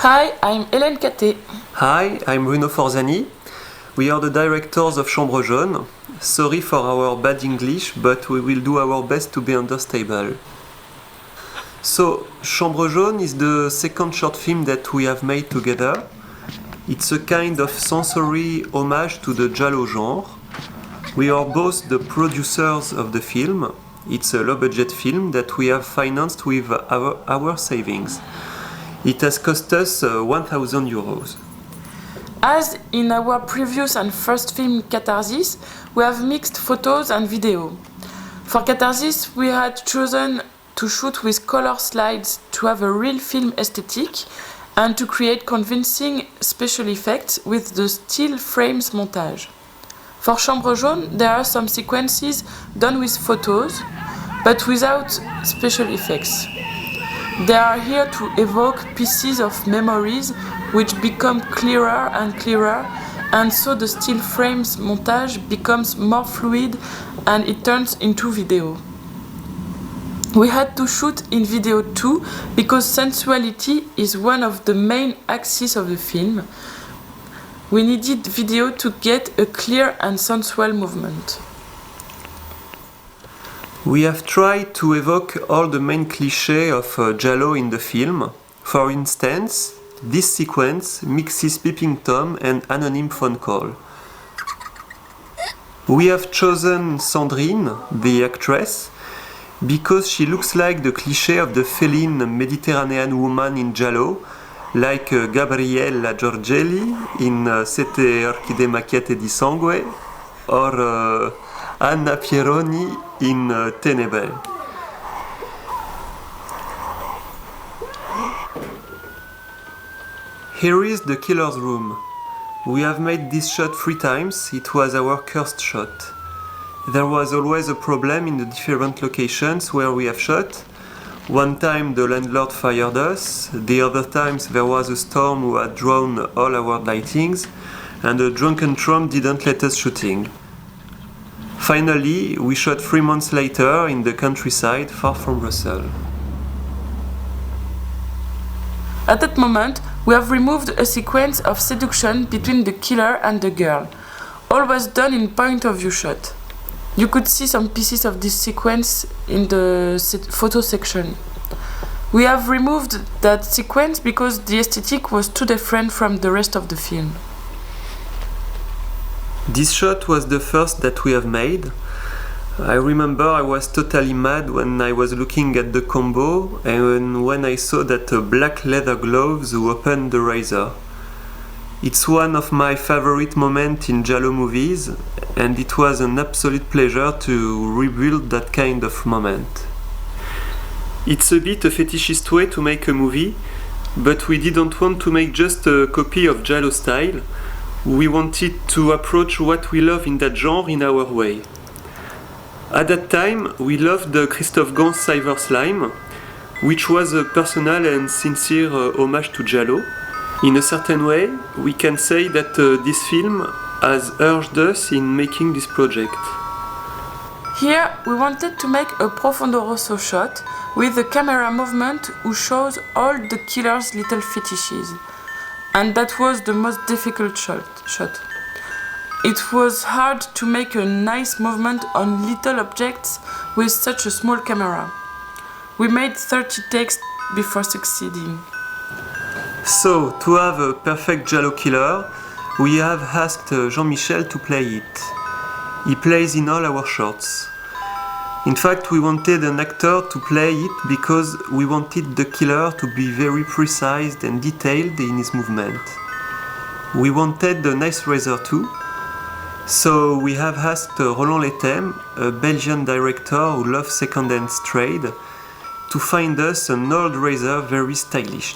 Hi, I'm Helene Cattet. Hi, I'm Bruno Forzani. We are the directors of Chambre Jaune. Sorry for our bad English, but we will do our best to be understandable. So, Chambre Jaune is the second short film that we have made together. It's a kind of sensory homage to the Giallo genre. We are both the producers of the film. It's a low-budget film that we have financed with our savings. It has cost us 1,000 euros. As in our previous and first film Catharsis, we have mixed photos and video. For Catharsis, we had chosen to shoot with color slides to have a real film aesthetic and to create convincing special effects with the still frames montage. For Chambre Jaune, there are some sequences done with photos, but without special effects. They are here to evoke pieces of memories which become clearer and clearer, and so the still frames montage becomes more fluid and it turns into video. We had to shoot in video too because sensuality is one of the main axes of the film. We needed video to get a clear and sensual movement. We have tried to evoke all the main clichés of Giallo in the film. For instance, this sequence mixes peeping Tom and anonymous phone call. We have chosen Sandrine, the actress, because she looks like the cliché of the Helene Mediterranean woman in Giallo, like Gabriella Giorgelli in Sette Orchidee Macchiate di Sangue, or Anna Pieroni in Tenebre. Here is the killer's room. We have made this shot 3 times, it was our cursed shot. There was always a problem in the different locations where we have shot. One time the landlord fired us, the other times there was a storm who had drawn all our lightings, and a drunken Trump didn't let us shooting. Finally, we shot 3 months later in the countryside far from Brussels. At that moment, we have removed a sequence of seduction between the killer and the girl. All was done in point of view shot. You could see some pieces of this sequence in the photo section. We have removed that sequence because the aesthetic was too different from the rest of the film. This shot was the first that we have made. I remember I was totally mad when I was looking at the combo and when I saw that black leather gloves who opened the razor. It's one of my favorite moments in Giallo movies, and it was an absolute pleasure to rebuild that kind of moment. It's a bit a fetishist way to make a movie, but we didn't want to make just a copy of Giallo style. We wanted to approach what we love in that genre in our way. At that time, we loved Christophe Gans' Silver Slime, which was a personal and sincere homage to Giallo. In a certain way, we can say that this film has urged us in making this project. Here, we wanted to make a profondo rosso shot with a camera movement who shows all the killer's little fetishes. And that was the most difficult shot. It was hard to make a nice movement on little objects with such a small camera. We made 30 takes before succeeding. So, to have a perfect Giallo killer, we have asked Jean-Michel to play it. He plays in all our shorts. In fact, we wanted an actor to play it because we wanted the killer to be very precise and detailed in his movement. We wanted a nice razor too, so we have asked Roland Letem, a Belgian director who loves second-hand trade, to find us an old razor very stylish.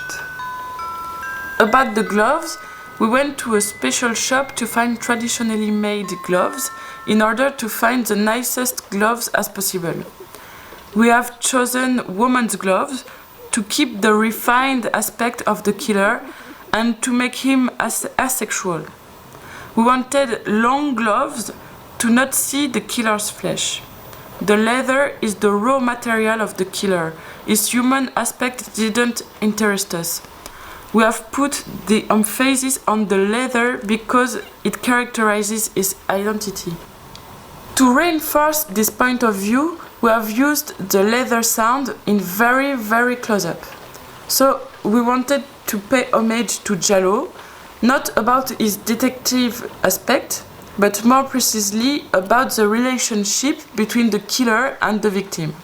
About the gloves, we went to a special shop to find traditionally made gloves in order to find the nicest gloves as possible. We have chosen women's gloves to keep the refined aspect of the killer and to make him asexual. We wanted long gloves to not see the killer's flesh. The leather is the raw material of the killer. His human aspect didn't interest us. We have put the emphasis on the leather because it characterizes his identity. To reinforce this point of view, we have used the leather sound in very, very close-up. So we wanted to pay homage to Giallo, not about his detective aspect, but more precisely about the relationship between the killer and the victim.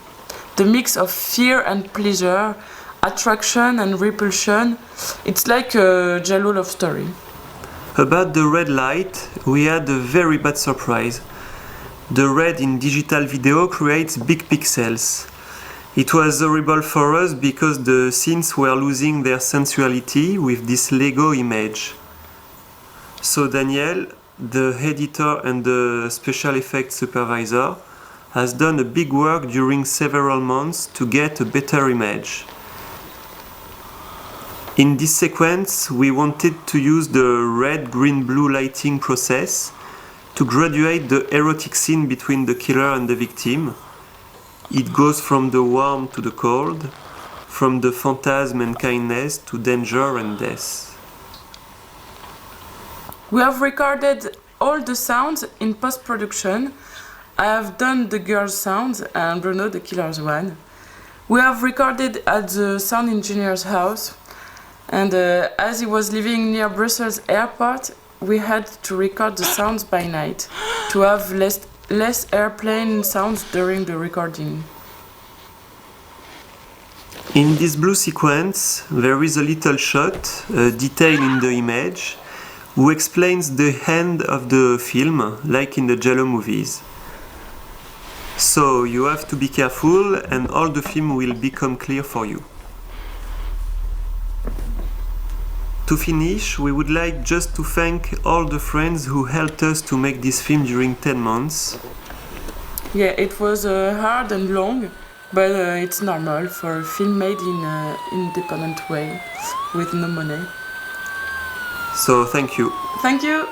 The mix of fear and pleasure, attraction and repulsion, it's like a Giallo love story. About the red light, we had a very bad surprise. The red in digital video creates big pixels. It was horrible for us because the scenes were losing their sensuality with this Lego image. So Daniel, the editor and the special effects supervisor, has done a big work during several months to get a better image. In this sequence, we wanted to use the red-green-blue lighting process to graduate the erotic scene between the killer and the victim. It goes from the warm to the cold, from the phantasm and kindness to danger and death. We have recorded all the sounds in post-production. I have done the girl's sounds and Bruno the killer's one. We have recorded at the sound engineer's house, and as he was living near Brussels airport, we had to record the sounds by night to have less airplane sounds during the recording. In this blue sequence, there is a little shot, a detail in the image, who explains the end of the film, like in the Giallo movies. So you have to be careful and all the film will become clear for you. To finish, we would like just to thank all the friends who helped us to make this film during 10 months. Yeah, it was hard and long, but it's normal for a film made in an independent way, with no money. So thank you. Thank you!